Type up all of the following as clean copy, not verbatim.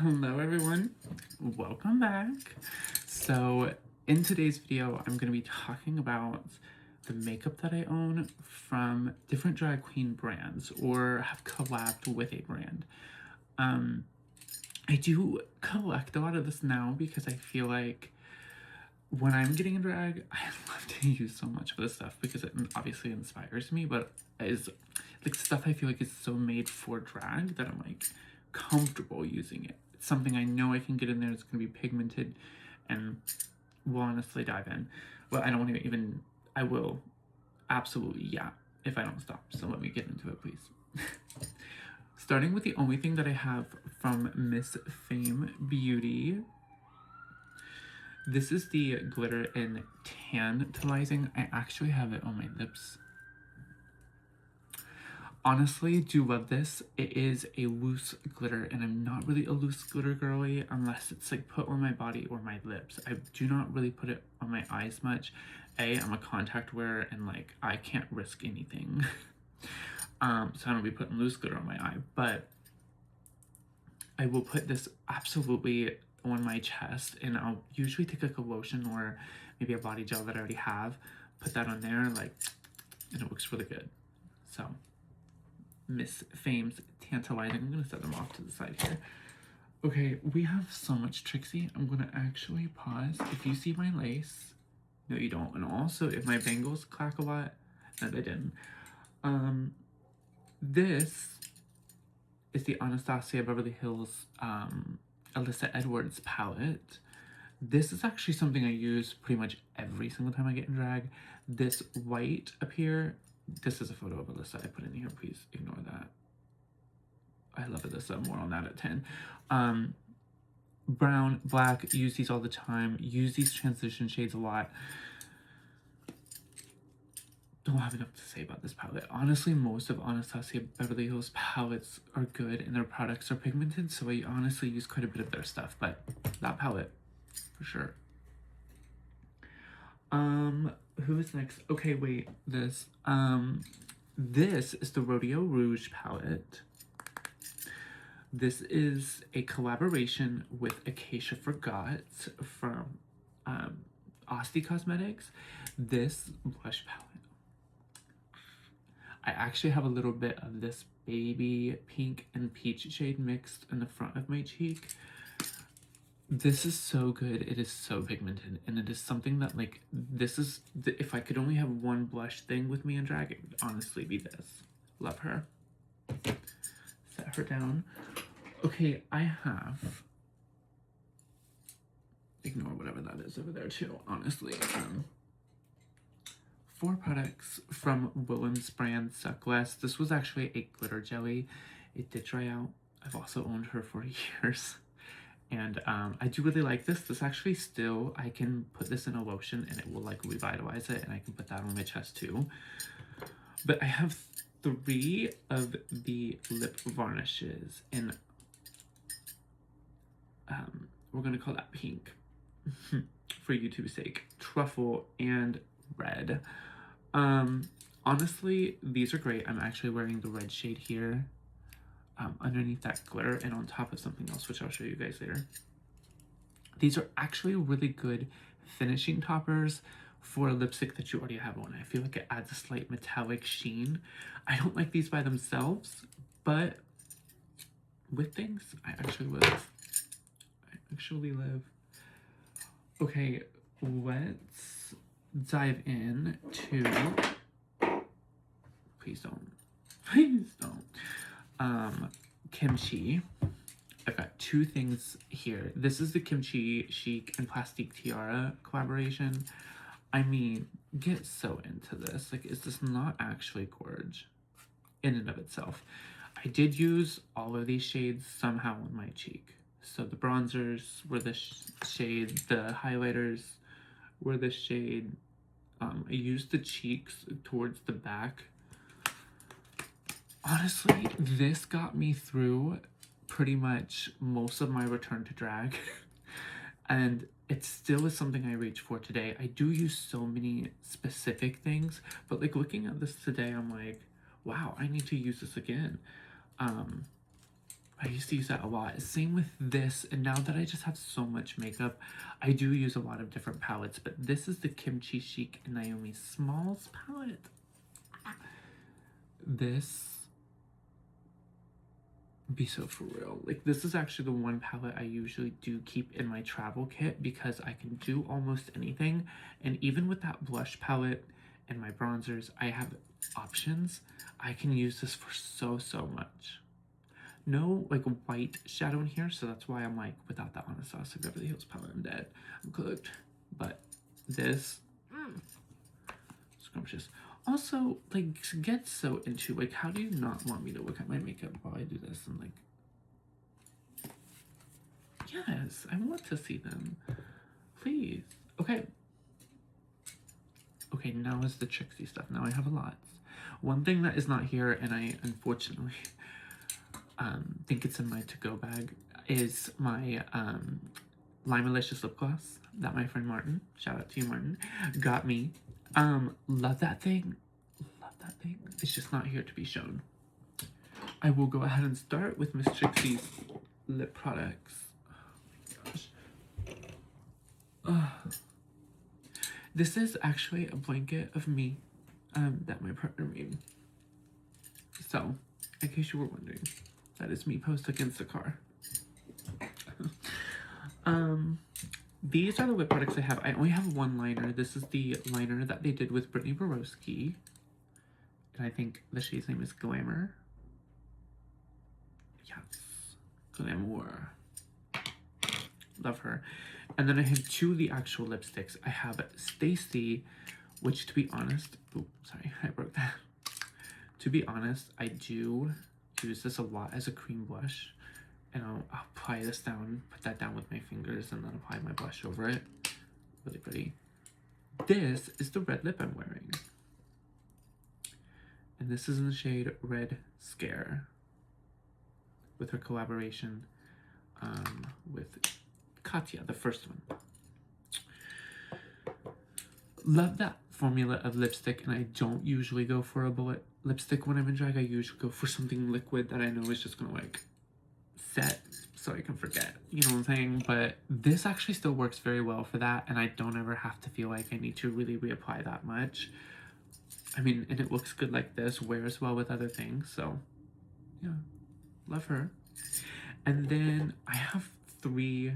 Hello everyone, welcome back. So in today's video, I'm going to be talking about the makeup that I own from different drag queen brands or have collabed with a brand. I do collect a lot of this now because I feel like when I'm getting in drag, I love to use so much of this stuff because it obviously inspires me, but is like stuff I feel like is so made for drag that I'm like comfortable using it. It's something I know I can get in there. It's going to be pigmented, and we'll honestly dive in. Well, I don't want to even. I will absolutely, yeah, if I don't stop. So let me get into it, please. Starting with the only thing that I have from Miss Fame Beauty. This is the glitter in Tantalizing. I actually have it on my lips. Honestly, do love this. It is a loose glitter, and I'm not really a loose glitter girly unless it's like put on my body or my lips. I do not really put it on my eyes much. I'm a contact wearer, and like I can't risk anything. So I don't be putting loose glitter on my eye, but I will put this absolutely on my chest, and I'll usually take like a lotion or maybe a body gel that I already have, put that on there, like, and it looks really good. So Miss Fame's Tantalizing. I'm gonna set them off to the side here. Okay, we have so much Trixie. I'm gonna actually pause. If you see my lace, no you don't. And also if my bangles clack a lot, no they didn't. This is the Anastasia Beverly Hills Alyssa Edwards palette. This is actually something I use pretty much every single time I get in drag. This white up here, this is a photo of Alyssa I put in here, please ignore that. I love Alyssa, more on that at 10. Brown, black, use these all the time, use these transition shades a lot. Don't have enough to say about this palette. Honestly, most of Anastasia Beverly Hills palettes are good and their products are pigmented, so I honestly use quite a bit of their stuff, but that palette, for sure. Who is next? Okay, wait, this. This is the Rodeo Rouge palette. This is a collaboration with Acacia Forgot from Asti Cosmetics. This blush palette, I actually have a little bit of this baby pink and peach shade mixed in the front of my cheek. This is so good. It is so pigmented, and it is something that, like, this is, if I could only have one blush thing with me in drag, it would honestly be this. Love her. Set her down. Okay, I have, ignore whatever that is over there too, honestly. 4 products from Willem's brand Suckless. This was actually a glitter jelly. It did dry out. I've also owned her for years. And I do really like this. This actually still, I can put this in a lotion and it will like revitalize it, and I can put that on my chest too. But I have 3 of the lip varnishes, and we're gonna call that pink for YouTube's sake. Truffle and red. Honestly, these are great. I'm actually wearing the red shade here underneath that glitter and on top of something else, which I'll show you guys later. These are actually really good finishing toppers for a lipstick that you already have on. I feel like it adds a slight metallic sheen. I don't like these by themselves, but with things, I actually live. Okay, let's dive in to, please don't, kimchi. I've got 2 things here. This is the Kimchi Chic and Plastique Tiara collaboration. I mean, get so into this. Like, is this not actually gorge in and of itself? I did use all of these shades somehow on my cheek. So the bronzers were this shade, the highlighters were this shade. I used the cheeks towards the back. Honestly, this got me through pretty much most of my return to drag. And it still is something I reach for today. I do use so many specific things, but like looking at this today, I'm like, wow, I need to use this again. I used to use that a lot. Same with this, and now that I just have so much makeup, I do use a lot of different palettes, but this is the Kimchi Chic Naomi Smalls palette. This be so for real. Like, this is actually the one palette I usually do keep in my travel kit because I can do almost anything. And even with that blush palette and my bronzers, I have options. I can use this for so much. No, like, white shadow in here, so that's why I'm like, without that Anastasia Beverly Hills palette, I'm dead. I'm cooked. But this, scrumptious. Also, like, get so into, like, how do you not want me to look at my makeup while I do this? And, like, yes, I want to see them. Please. Okay. Okay, now is the Trixie stuff. Now I have a lot. One thing that is not here, and I unfortunately think it's in my to-go bag, is my Limelicious lip gloss that my friend Martin, shout out to you Martin, got me. Love that thing. Love that thing. It's just not here to be shown. I will go ahead and start with Miss Trixie's lip products. Oh my gosh. This is actually a blanket of me that my partner made. So, in case you were wondering, that is me posed against the car. These are the lip products I have. I only have one liner. This is the liner that they did with Brittany Borowski. And I think the shade's name is Glamour. Yes. Glamour. Love her. And then I have two of the actual lipsticks. I have Stacy, which to be honest, oh, sorry, I broke that. To be honest, I do use this a lot as a cream blush. And I'll apply this down, put that down with my fingers, and then apply my blush over it. Really pretty. This is the red lip I'm wearing. And this is in the shade Red Scare. With her collaboration with Katya, the first one. Love that formula of lipstick, and I don't usually go for a bullet lipstick when I'm in drag. I usually go for something liquid that I know is just gonna like set so I can forget, you know what I'm saying? But this actually still works very well for that, and I don't ever have to feel like I need to really reapply that much. I mean, and it looks good like this, wears well with other things, so yeah, love her. And then I have three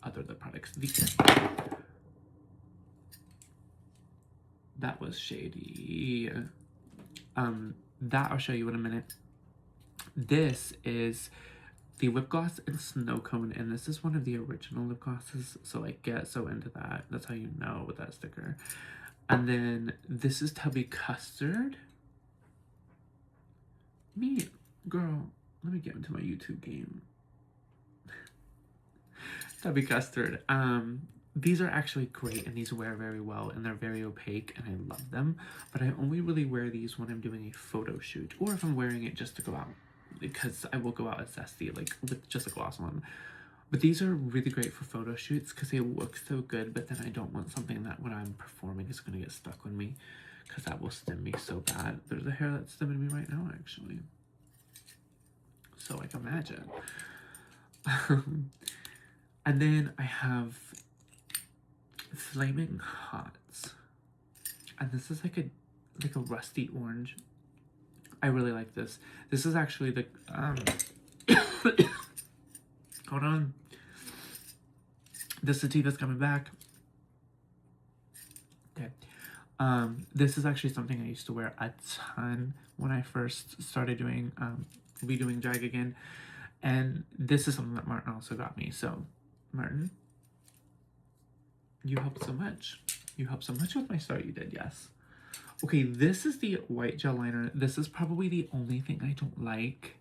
other lip products. That was shady. That I'll show you in a minute. This is the lip gloss in Snow Cone, and this is one of the original lip glosses, so like get so into that. That's how you know with that sticker. And then this is Tubby Custard. Me, girl, let me get into my YouTube game. Tubby Custard. These are actually great, and these wear very well, and they're very opaque, and I love them. But I only really wear these when I'm doing a photo shoot, or if I'm wearing it just to go out, because I will go out as zesty, like with just a gloss on. But these are really great for photo shoots because they look so good, but then I don't want something that when I'm performing is going to get stuck on me, because that will stem me so bad. There's a hair that's stemming me right now, actually. So, like, imagine. And then I have Flaming Hot. And this is like a rusty orange. I really like this. This is actually the hold on. The sativa's coming back. Okay. This is actually something I used to wear a ton when I first started doing redoing drag again. And this is something that Martin also got me. So, Martin, you helped so much. You helped so much with my start, you did, yes. Okay, this is the white gel liner. This is probably the only thing I don't like.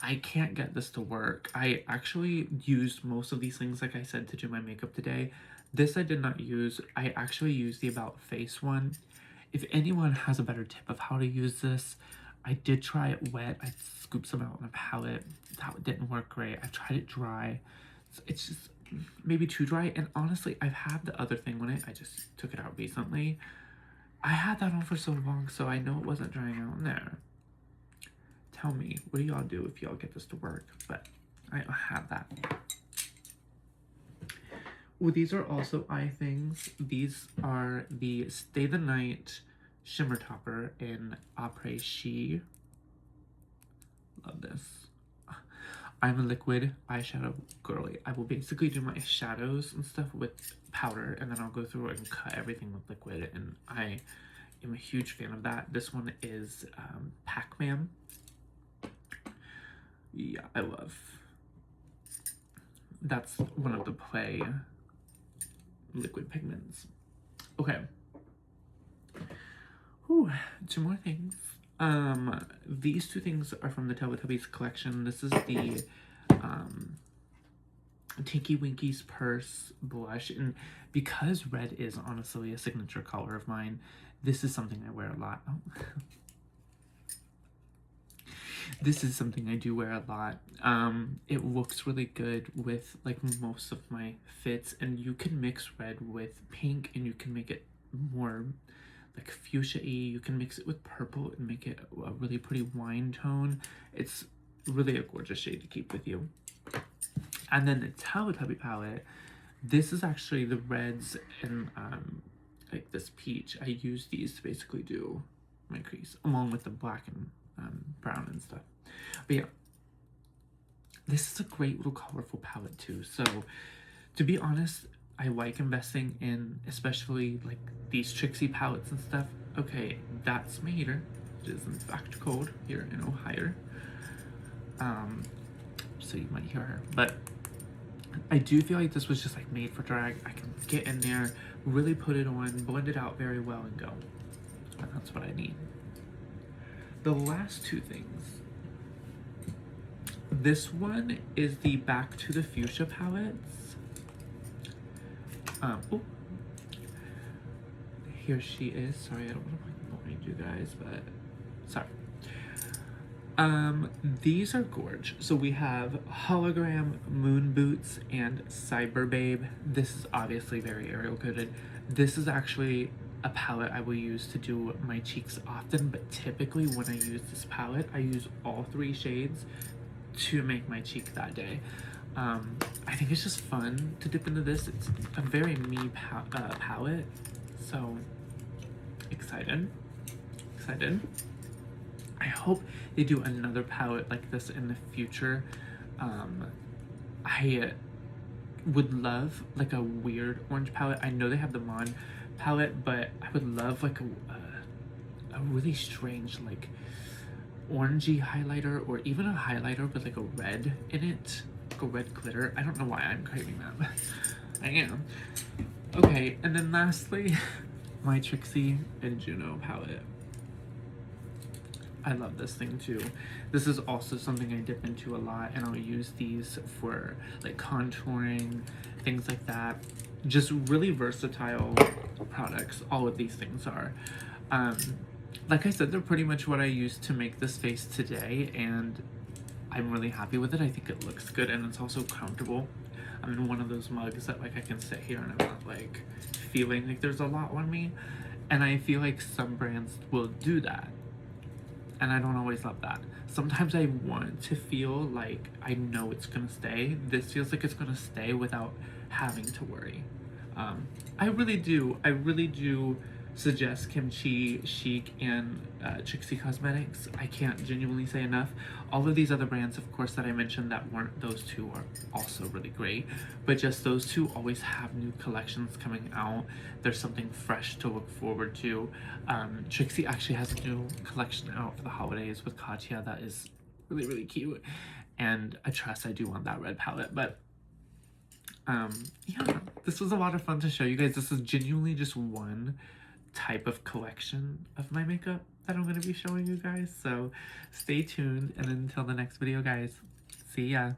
I can't get this to work. I actually used most of these things, like I said, to do my makeup today. This I did not use. I actually used the About Face one. If anyone has a better tip of how to use this, I did try it wet. I scooped some out on a palette. That didn't work great. I tried it dry. It's just maybe too dry. And honestly, I've had the other thing on it. I just took it out recently. I had that on for so long, so I know it wasn't drying out in there. tell me, what do y'all do if y'all get this to work? But I have that. Well, these are also eye things. These are the Stay the Night Shimmer Topper in Après Ski. Love this. I'm a liquid eyeshadow girly. I will basically do my shadows and stuff with powder, and then I'll go through and cut everything with liquid, and I am a huge fan of that. This one is Pac-Man. Yeah, I love. That's one of the Play liquid pigments. Okay. Whew, 2 more things. These 2 things are from the Teletubbies collection. This is the Tinky Winky's Purse blush, and because red is honestly a signature color of mine, this is something I wear a lot. Oh. This is something I do wear a lot. It looks really good with like most of my fits, and you can mix red with pink and you can make it more like fuchsia-y. You can mix it with purple and make it a really pretty wine tone. It's really a gorgeous shade to keep with you. And then the Teletubby palette, this is actually the reds and like this peach. I use these to basically do my crease along with the black and brown and stuff. But yeah, this is a great little colorful palette too. So to be honest, I like investing in especially like these Trixie palettes and stuff. Okay, that's my heater. It is in fact cold here in Ohio. So you might hear her, but I do feel like this was just like made for drag. I can get in there, really put it on, blend it out very well, and go. And that's what I need. The last 2 things. This one is the Back to the Fuchsia palettes. Oh, here she is. Sorry, I don't want to blind you guys, but sorry. These are gorge. So we have Hologram, Moon Boots, and Cyber Babe. This is obviously very Ariel coded. This is actually a palette I will use to do my cheeks often, but typically when I use this palette, I use all 3 shades to make my cheek that day. I think it's just fun to dip into this. It's a very me palette, so excited. I hope they do another palette like this in the future. I would love like a weird orange palette. I know they have the Mon palette, but I would love like a really strange like orangey highlighter, or even a highlighter with like a red in it, like a red glitter. I don't know why I'm craving that, but I am. Okay, and then lastly, my Trixie and Juno palette. I love this thing too. This is also something I dip into a lot, and I'll use these for like contouring, things like that. Just really versatile products, all of these things are. Like I said, they're pretty much what I used to make this face today, and I'm really happy with it. I think it looks good, and it's also comfortable. I'm in one of those mugs that like I can sit here and I'm not like feeling like there's a lot on me, and I feel like some brands will do that, and I don't always love that. Sometimes I want to feel like I know it's gonna stay. This feels like it's gonna stay without having to worry. I really do suggest Kimchi, Chic, and Trixie Cosmetics. I can't genuinely say enough. All of these other brands, of course, that I mentioned that weren't those 2 are also really great, but just those 2 always have new collections coming out. There's something fresh to look forward to. Trixie actually has a new collection out for the holidays with Katya that is really, really cute, and I trust I do want that red palette, but yeah, this was a lot of fun to show you guys. This is genuinely just one type of collection of my makeup that I'm going to be showing you guys, so stay tuned, and until the next video, guys, see ya.